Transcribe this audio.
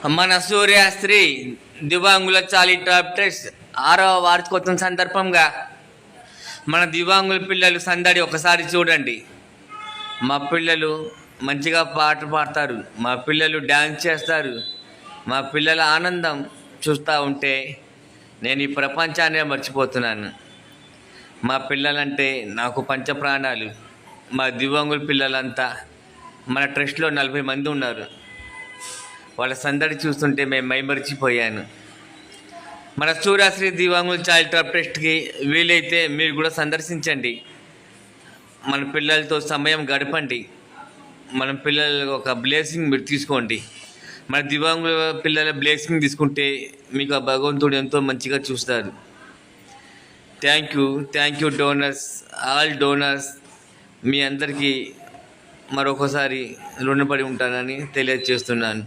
మన సూర్యశ్రీ దివ్యాంగుల charitable trust 6వ వార్షికోత్సవం సందర్భంగా మన దివ్యాంగుల పిల్లలు సందడి ఒకసారి చూడండి. మా పిల్లలు మంచిగా పాట పాడతారు, మా పిల్లలు డ్యాన్స్ చేస్తారు. మా పిల్లల ఆనందం చూస్తూ ఉంటే నేను ఈ ప్రపంచాన్నే మర్చిపోతున్నాను. మా పిల్లలంటే నాకు పంచప్రాణాలు. మా దివ్యాంగుల పిల్లలంతా మన ట్రస్ట్లో 40 మంది ఉన్నారు. వాళ్ళ సందడి చూస్తుంటే మేము మైమరిచిపోయాను. మన సూర్యశ్రీ దివ్యాంగుల చారిటబుల్ ట్రస్ట్కి వీలైతే మీరు కూడా సందర్శించండి. మన పిల్లలతో సమయం గడపండి. మన పిల్లలు ఒక బ్లెస్సింగ్ మీరు తీసుకోండి. మన దివ్యాంగుల పిల్లల బ్లెస్సింగ్ తీసుకుంటే మీకు ఆ భగవంతుడు ఎంతో మంచిగా చూస్తారు. Thank you donors, all donors. మీ అందరికీ మరొకసారి రుణపడి ఉంటానని తెలియజేస్తున్నాను.